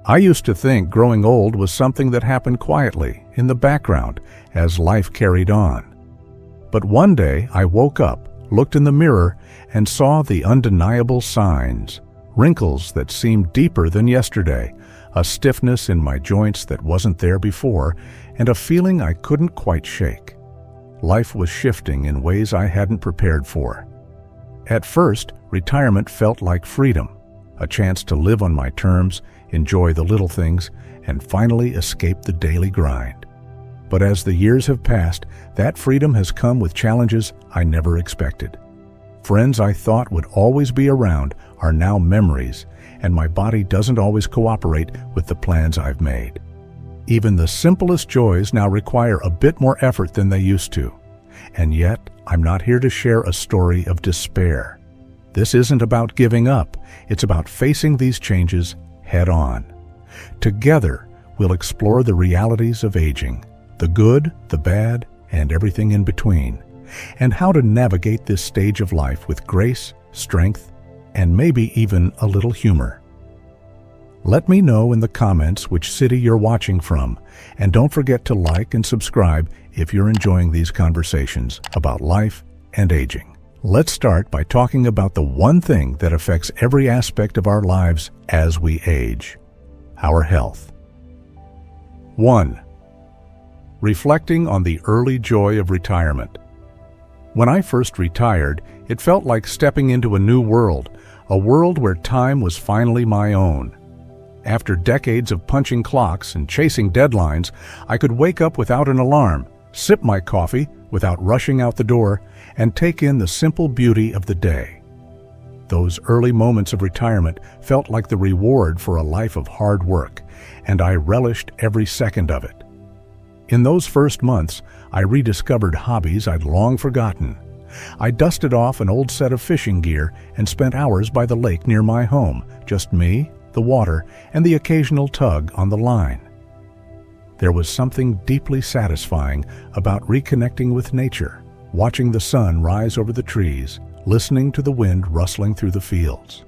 I used to think growing old was something that happened quietly, in the background, as life carried on. But one day I woke up, looked in the mirror, and saw the undeniable signs. Wrinkles that seemed deeper than yesterday, a stiffness in my joints that wasn't there before, and a feeling I couldn't quite shake. Life was shifting in ways I hadn't prepared for. At first, retirement felt like freedom, a chance to live on my terms, enjoy the little things, and finally escape the daily grind. But as the years have passed, that freedom has come with challenges I never expected. Friends I thought would always be around are now memories, and my body doesn't always cooperate with the plans I've made. Even the simplest joys now require a bit more effort than they used to. And yet, I'm not here to share a story of despair. This isn't about giving up. It's about facing these changes head on. Together, we'll explore the realities of aging, the good, the bad, and everything in between, and how to navigate this stage of life with grace, strength, and maybe even a little humor. Let me know in the comments which city you're watching from, and don't forget to like and subscribe if you're enjoying these conversations about life and aging. Let's start by talking about the one thing that affects every aspect of our lives as we age: our health. 1. Reflecting on the early joy of retirement. When I first retired, it felt like stepping into a new world, a world where time was finally my own. After decades of punching clocks and chasing deadlines, I could wake up without an alarm, sip my coffee without rushing out the door, and take in the simple beauty of the day. Those early moments of retirement felt like the reward for a life of hard work, and I relished every second of it. In those first months, I rediscovered hobbies I'd long forgotten. I dusted off an old set of fishing gear and spent hours by the lake near my home, just me, the water, and the occasional tug on the line. There was something deeply satisfying about reconnecting with nature, watching the sun rise over the trees, listening to the wind rustling through the fields.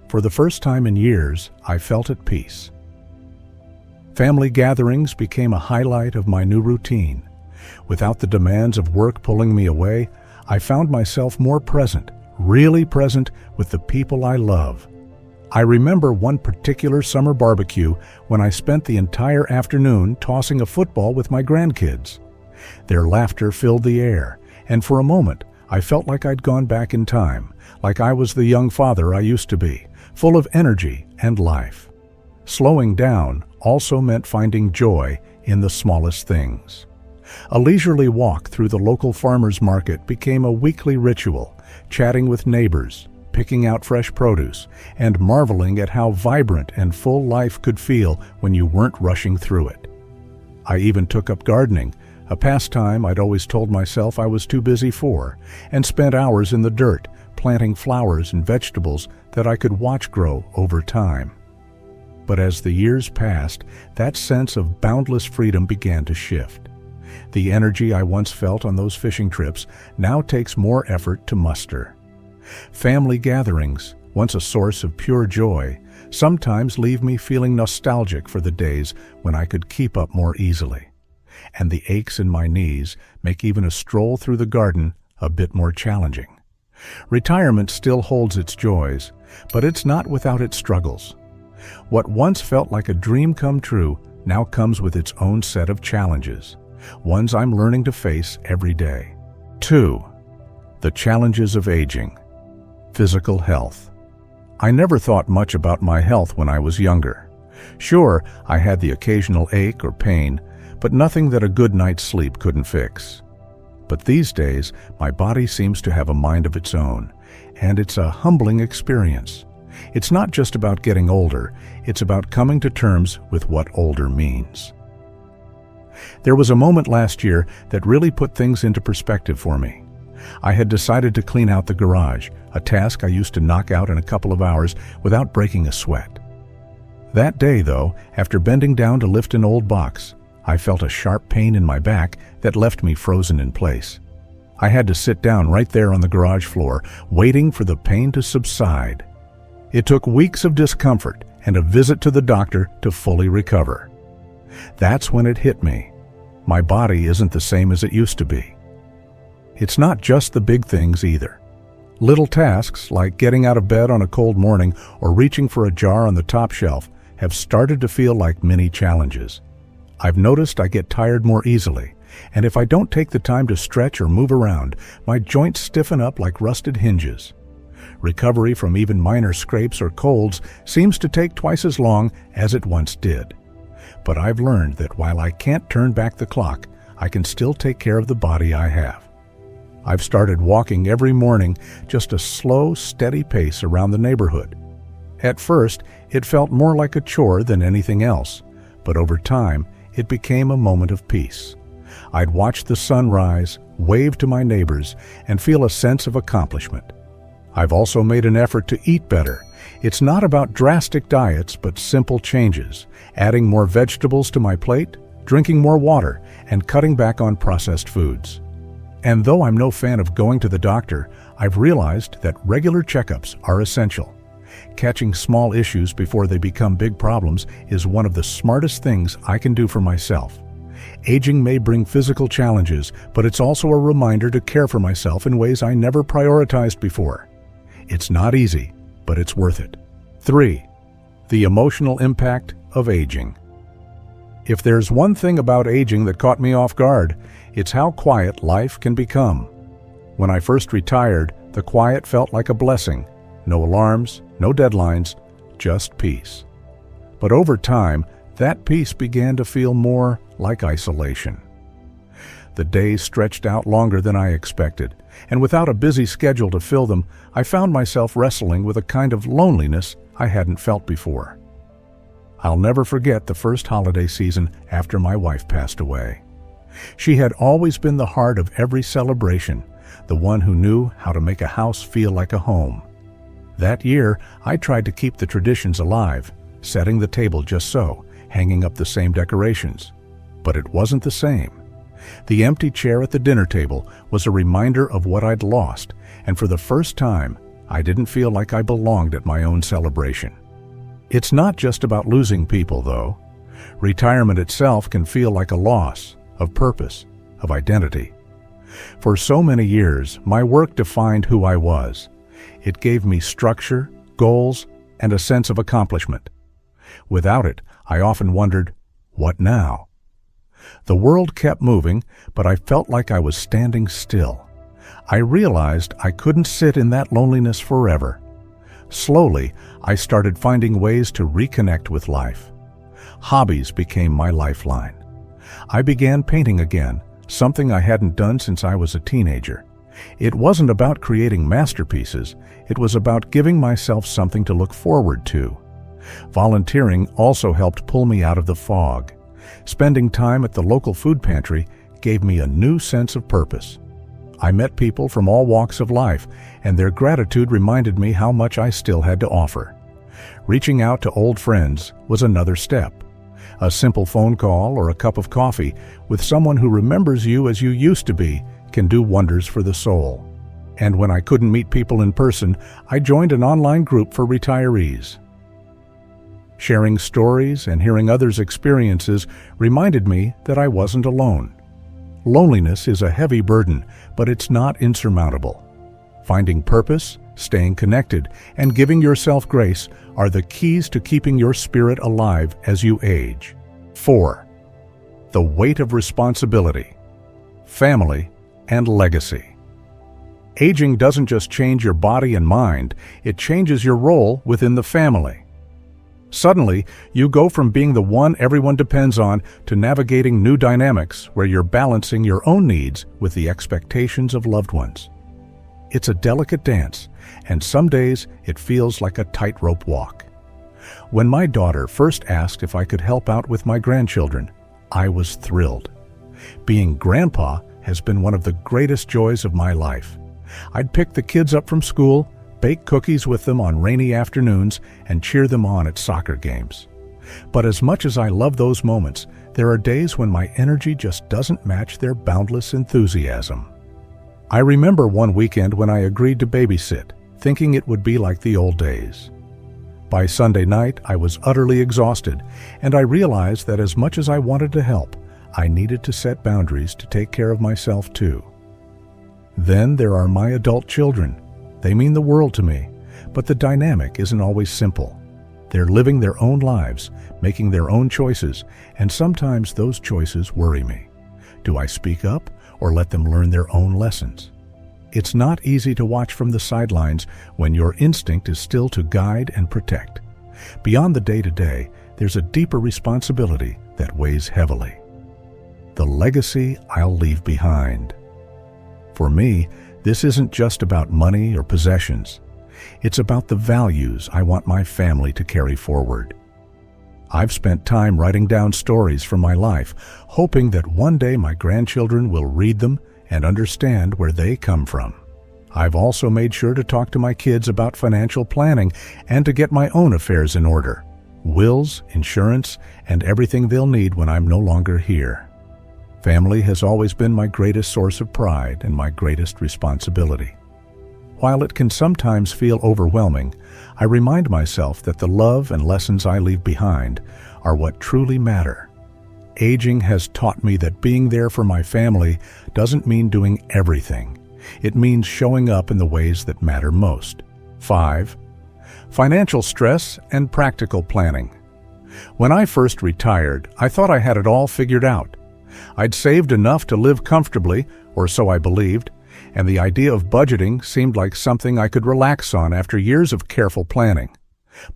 For the first time in years, I felt at peace. Family gatherings became a highlight of my new routine. Without the demands of work pulling me away, I found myself more present, really present with the people I love. I remember one particular summer barbecue when I spent the entire afternoon tossing a football with my grandkids. Their laughter filled the air, and for a moment, I felt like I'd gone back in time, like I was the young father I used to be, full of energy and life. Slowing down also meant finding joy in the smallest things. A leisurely walk through the local farmers market became a weekly ritual, chatting with neighbors, picking out fresh produce, and marveling at how vibrant and full life could feel when you weren't rushing through it. I even took up gardening, a pastime I'd always told myself I was too busy for, and spent hours in the dirt, planting flowers and vegetables that I could watch grow over time. But as the years passed, that sense of boundless freedom began to shift. The energy I once felt on those fishing trips now takes more effort to muster. Family gatherings, once a source of pure joy, sometimes leave me feeling nostalgic for the days when I could keep up more easily. And the aches in my knees make even a stroll through the garden a bit more challenging. Retirement still holds its joys, but it's not without its struggles. What once felt like a dream come true now comes with its own set of challenges, ones I'm learning to face every day. 2. The challenges of aging. Physical health. I never thought much about my health when I was younger. Sure, I had the occasional ache or pain, but nothing that a good night's sleep couldn't fix. But these days, my body seems to have a mind of its own, and it's a humbling experience. It's not just about getting older, it's about coming to terms with what older means. There was a moment last year that really put things into perspective for me. I had decided to clean out the garage, a task I used to knock out in a couple of hours without breaking a sweat. That day, though, after bending down to lift an old box, I felt a sharp pain in my back that left me frozen in place. I had to sit down right there on the garage floor, waiting for the pain to subside. It took weeks of discomfort and a visit to the doctor to fully recover. That's when it hit me. My body isn't the same as it used to be. It's not just the big things either. Little tasks like getting out of bed on a cold morning or reaching for a jar on the top shelf have started to feel like mini challenges. I've noticed I get tired more easily, and if I don't take the time to stretch or move around, my joints stiffen up like rusted hinges. Recovery from even minor scrapes or colds seems to take twice as long as it once did. But I've learned that while I can't turn back the clock, I can still take care of the body I have. I've started walking every morning, just a slow, steady pace around the neighborhood. At first, it felt more like a chore than anything else, but over time, it became a moment of peace. I'd watch the sun rise, wave to my neighbors, and feel a sense of accomplishment. I've also made an effort to eat better. It's not about drastic diets, but simple changes, adding more vegetables to my plate, drinking more water, and cutting back on processed foods. And though I'm no fan of going to the doctor, I've realized that regular checkups are essential. Catching small issues before they become big problems is one of the smartest things I can do for myself. Aging may bring physical challenges, but it's also a reminder to care for myself in ways I never prioritized before. It's not easy, but it's worth it. 3. The emotional impact of aging. If there's one thing about aging that caught me off guard, it's how quiet life can become. When I first retired, the quiet felt like a blessing. No alarms, no deadlines, just peace. But over time, that peace began to feel more like isolation. The days stretched out longer than I expected, and without a busy schedule to fill them, I found myself wrestling with a kind of loneliness I hadn't felt before. I'll never forget the first holiday season after my wife passed away. She had always been the heart of every celebration, the one who knew how to make a house feel like a home. That year, I tried to keep the traditions alive, setting the table just so, hanging up the same decorations. But it wasn't the same. The empty chair at the dinner table was a reminder of what I'd lost, and for the first time, I didn't feel like I belonged at my own celebration. It's not just about losing people, though. Retirement itself can feel like a loss of purpose, of identity. For so many years, my work defined who I was. It gave me structure, goals, and a sense of accomplishment. Without it, I often wondered, what now? The world kept moving, but I felt like I was standing still. I realized I couldn't sit in that loneliness forever. Slowly, I started finding ways to reconnect with life. Hobbies became my lifeline. I began painting again, something I hadn't done since I was a teenager. It wasn't about creating masterpieces, it was about giving myself something to look forward to. Volunteering also helped pull me out of the fog. Spending time at the local food pantry gave me a new sense of purpose. I met people from all walks of life, and their gratitude reminded me how much I still had to offer. Reaching out to old friends was another step. A simple phone call or a cup of coffee with someone who remembers you as you used to be can do wonders for the soul. And when I couldn't meet people in person, I joined an online group for retirees. Sharing stories and hearing others' experiences reminded me that I wasn't alone. Loneliness is a heavy burden, but it's not insurmountable. Finding purpose, staying connected, and giving yourself grace are the keys to keeping your spirit alive as you age. 4. The weight of responsibility, family, and legacy. Aging doesn't just change your body and mind, it changes your role within the family. Suddenly, you go from being the one everyone depends on to navigating new dynamics where you're balancing your own needs with the expectations of loved ones. It's a delicate dance, and some days it feels like a tightrope walk. When my daughter first asked if I could help out with my grandchildren, I was thrilled. Being grandpa has been one of the greatest joys of my life. I'd pick the kids up from school, bake cookies with them on rainy afternoons, and cheer them on at soccer games. But as much as I love those moments, there are days when my energy just doesn't match their boundless enthusiasm. I remember one weekend when I agreed to babysit, thinking it would be like the old days. By Sunday night, I was utterly exhausted, and I realized that as much as I wanted to help, I needed to set boundaries to take care of myself too. Then there are my adult children. They mean the world to me, but the dynamic isn't always simple. They're living their own lives, making their own choices, and sometimes those choices worry me. Do I speak up or let them learn their own lessons? It's not easy to watch from the sidelines when your instinct is still to guide and protect. Beyond the day-to-day, there's a deeper responsibility that weighs heavily. The legacy I'll leave behind. For me, this isn't just about money or possessions. It's about the values I want my family to carry forward. I've spent time writing down stories from my life, hoping that one day my grandchildren will read them and understand where they come from. I've also made sure to talk to my kids about financial planning and to get my own affairs in order. Wills, insurance, and everything they'll need when I'm no longer here. Family has always been my greatest source of pride and my greatest responsibility. While it can sometimes feel overwhelming, I remind myself that the love and lessons I leave behind are what truly matter. Aging has taught me that being there for my family doesn't mean doing everything. It means showing up in the ways that matter most. 5. Financial stress and practical planning. When I first retired, I thought I had it all figured out. I'd saved enough to live comfortably, or so I believed, and the idea of budgeting seemed like something I could relax on after years of careful planning.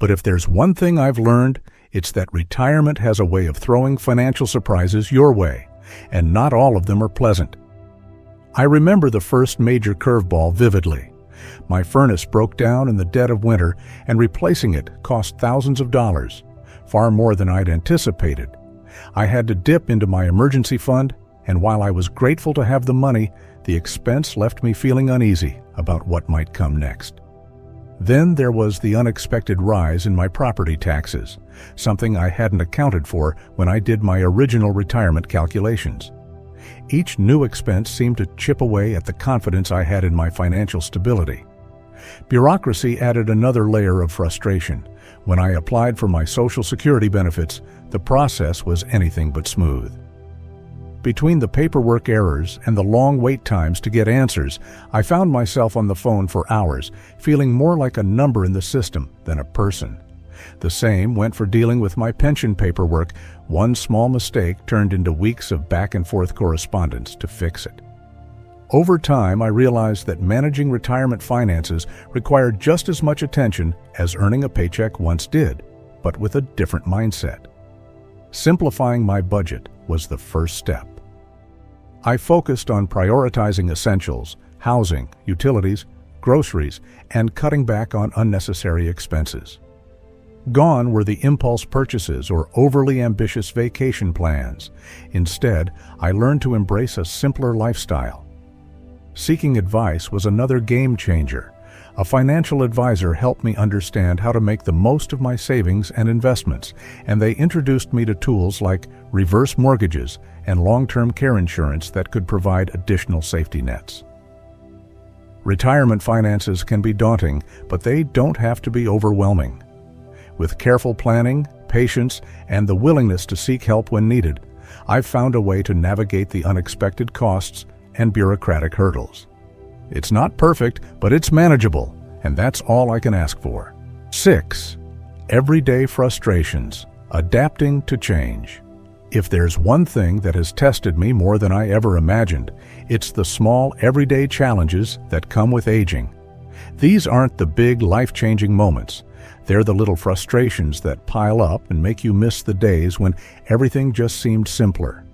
But if there's one thing I've learned, it's that retirement has a way of throwing financial surprises your way, and not all of them are pleasant. I remember the first major curveball vividly. My furnace broke down in the dead of winter, and replacing it cost thousands of dollars, far more than I'd anticipated. I had to dip into my emergency fund, and while I was grateful to have the money, the expense left me feeling uneasy about what might come next. Then there was the unexpected rise in my property taxes, something I hadn't accounted for when I did my original retirement calculations. Each new expense seemed to chip away at the confidence I had in my financial stability. Bureaucracy added another layer of frustration. When I applied for my Social Security benefits, the process was anything but smooth. Between the paperwork errors and the long wait times to get answers, I found myself on the phone for hours, feeling more like a number in the system than a person. The same went for dealing with my pension paperwork. One small mistake turned into weeks of back-and-forth correspondence to fix it. Over time, I realized that managing retirement finances required just as much attention as earning a paycheck once did, but with a different mindset. Simplifying my budget was the first step. I focused on prioritizing essentials, housing, utilities, groceries, and cutting back on unnecessary expenses. Gone were the impulse purchases or overly ambitious vacation plans. Instead, I learned to embrace a simpler lifestyle. Seeking advice was another game changer. A financial advisor helped me understand how to make the most of my savings and investments, and they introduced me to tools like reverse mortgages and long-term care insurance that could provide additional safety nets. Retirement finances can be daunting, but they don't have to be overwhelming. With careful planning, patience, and the willingness to seek help when needed, I've found a way to navigate the unexpected costs and bureaucratic hurdles. It's not perfect, but it's manageable, and that's all I can ask for. 6. Everyday frustrations, adapting to change. If there's one thing that has tested me more than I ever imagined, it's the small, everyday challenges that come with aging. These aren't the big, life-changing moments. They're the little frustrations that pile up and make you miss the days when everything just seemed simpler.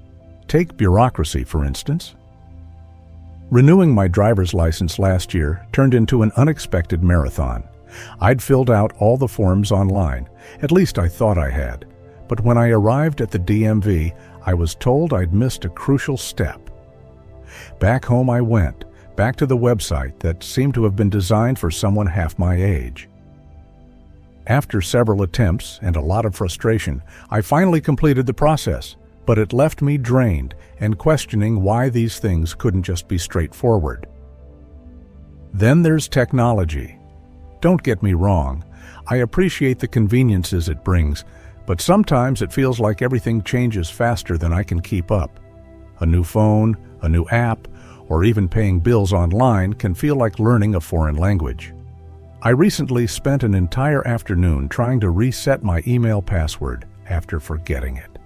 Take bureaucracy, for instance. Renewing my driver's license last year turned into an unexpected marathon. I'd filled out all the forms online, at least I thought I had. But when I arrived at the DMV, I was told I'd missed a crucial step. Back home I went, back to the website that seemed to have been designed for someone half my age. After several attempts and a lot of frustration, I finally completed the process, but it left me drained and questioning why these things couldn't just be straightforward. Then there's technology. Don't get me wrong, I appreciate the conveniences it brings, but sometimes it feels like everything changes faster than I can keep up. A new phone, a new app, or even paying bills online can feel like learning a foreign language. I recently spent an entire afternoon trying to reset my email password after forgetting it.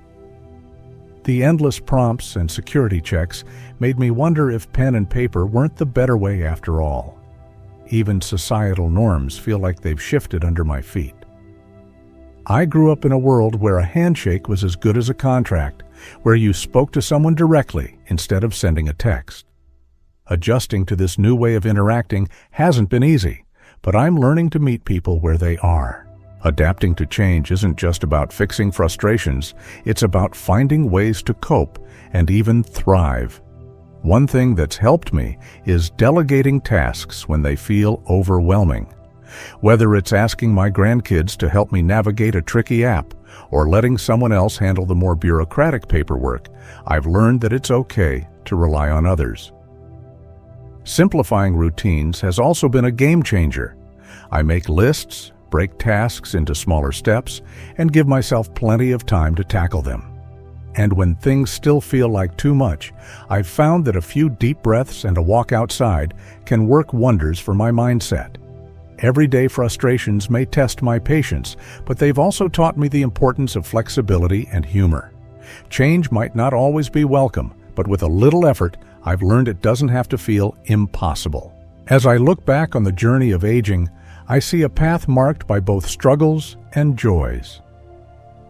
The endless prompts and security checks made me wonder if pen and paper weren't the better way after all. Even societal norms feel like they've shifted under my feet. I grew up in a world where a handshake was as good as a contract, where you spoke to someone directly instead of sending a text. Adjusting to this new way of interacting hasn't been easy, but I'm learning to meet people where they are. Adapting to change isn't just about fixing frustrations, it's about finding ways to cope and even thrive. One thing that's helped me is delegating tasks when they feel overwhelming. Whether it's asking my grandkids to help me navigate a tricky app or letting someone else handle the more bureaucratic paperwork, I've learned that it's okay to rely on others. Simplifying routines has also been a game changer. I make lists, break tasks into smaller steps, and give myself plenty of time to tackle them. And when things still feel like too much, I've found that a few deep breaths and a walk outside can work wonders for my mindset. Everyday frustrations may test my patience, but they've also taught me the importance of flexibility and humor. Change might not always be welcome, but with a little effort, I've learned it doesn't have to feel impossible. As I look back on the journey of aging, I see a path marked by both struggles and joys.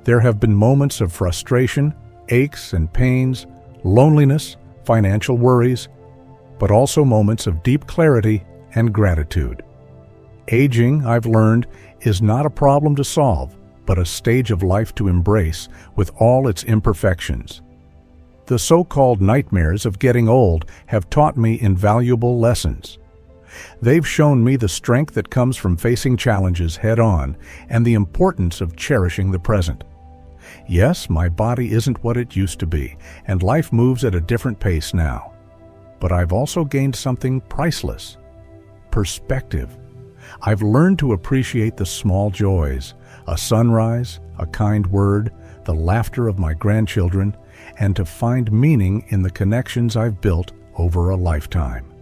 There have been moments of frustration, aches and pains, loneliness, financial worries, but also moments of deep clarity and gratitude. Aging, I've learned, is not a problem to solve, but a stage of life to embrace with all its imperfections. The so-called nightmares of getting old have taught me invaluable lessons. They've shown me the strength that comes from facing challenges head-on and the importance of cherishing the present. Yes, my body isn't what it used to be, and life moves at a different pace now. But I've also gained something priceless: perspective. I've learned to appreciate the small joys, a sunrise, a kind word, the laughter of my grandchildren, and to find meaning in the connections I've built over a lifetime.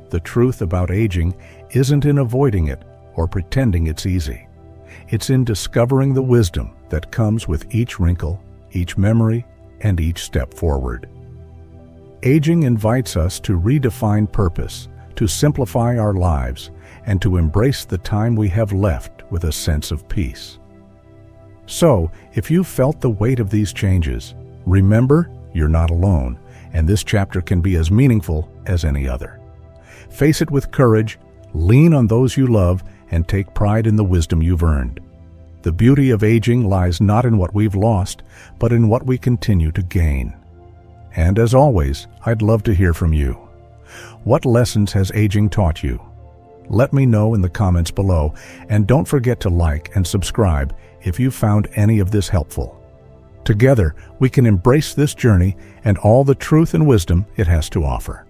The truth about aging isn't in avoiding it or pretending it's easy. It's in discovering the wisdom that comes with each wrinkle, each memory, and each step forward. Aging invites us to redefine purpose, to simplify our lives, and to embrace the time we have left with a sense of peace. So, if you've felt the weight of these changes, remember you're not alone, and this chapter can be as meaningful as any other. Face it with courage, lean on those you love, and take pride in the wisdom you've earned. The beauty of aging lies not in what we've lost, but in what we continue to gain. And as always, I'd love to hear from you. What lessons has aging taught you? Let me know in the comments below, and don't forget to like and subscribe if you found any of this helpful. Together, we can embrace this journey and all the truth and wisdom it has to offer.